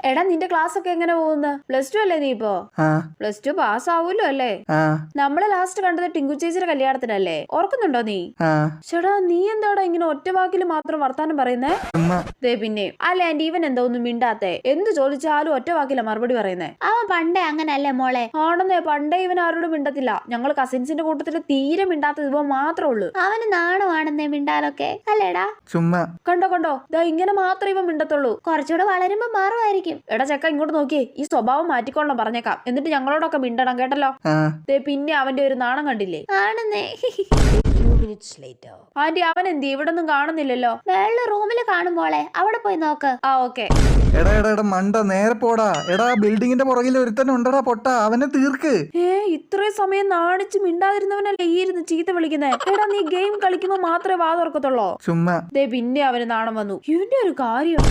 എടാ നിന്റെ ക്ലാസ് ഒക്കെ എങ്ങനെ പോകുന്നു? +2 അല്ലേ നീ ഇപ്പോ? +2 പാസ് ആവൂല്ലോ അല്ലേ? നമ്മളെ ലാസ്റ്റ് കണ്ടത് ടിങ്കു ചേച്ചിയുടെ കല്യാണത്തിനല്ലേ? ഓർക്കുന്നുണ്ടോ നീ? ചേടാ നീ എന്താടാ ഇങ്ങനെ ഒറ്റ വാക്കിൽ മാത്രം വർത്താനം പറയുന്നേ? പിന്നെ അല്ല ആന്റി, ഇവൻ എന്താ ഒന്നും മിണ്ടാത്തെ? എന്ത് ചോദിച്ചാലും ഒറ്റ വാക്കില മറുപടി പറയുന്നേ. അവൻ പണ്ടേ അങ്ങനല്ലേ മോളെ? ആണെന്നേ, പണ്ടേ ഇവൻ ആരോടും മിണ്ടത്തില്ല. ഞങ്ങൾ കസിൻസിന്റെ കൂട്ടത്തിൽ തീരെ മിണ്ടാത്തത് ഇവ മാത്രമേ ഉള്ളൂ. അവന് നാണമാണെന്നേ മിണ്ടാനൊക്കെ, അല്ലേടാ? ചുമ്മാ കണ്ടോ ദാ ഇങ്ങനെ മാത്രമേ ഇവ മിണ്ടത്തുള്ളൂ. കുറച്ചുകൂടെ വളരുമ്പോ മാറുമായിരിക്കും. എടാ ചെക്ക ഇങ്ങോട്ട് നോക്കിയേ, ഈ സ്വഭാവം മാറ്റിക്കൊള്ളാം പറഞ്ഞേക്കാം. എന്നിട്ട് ഞങ്ങളോടൊക്കെ മിണ്ടണം കേട്ടല്ലോ. പിന്നെ അവന്റെ ഒരു നാണം കണ്ടില്ലേ? ആണെന്നേ. ആന്റി അവൻ എന്തി ഇവിടെ ഒന്നും കാണുന്നില്ലല്ലോ. വേറെ റൂമില് കാണുമ്പോളെ അവിടെ പോയി നോക്ക്. ഓക്കെ. എടാ മണ്ട നേരെ പോടാ. എടാ ബിൽഡിങ്ങിന്റെ പുറകിൽ ഒരുത്തൻ ഉണ്ടടാ പൊട്ട, അവനെ തീർക്ക്. ഇത്രയും സമയം നാണിച്ച് മിണ്ടാതിരുന്നവനല്ലേ ഈ ഇരുന്ന് ചീത്ത വിളിക്കുന്നേ? എടാ നീ ഗെയിം കളിക്കുമ്പോ മാത്രമേ വാ തുറക്കത്തുള്ളോ? ചുമ്മാ. പിന്നെ അവന് നാണം വന്നു. ഇവന്റെ ഒരു കാര്യം.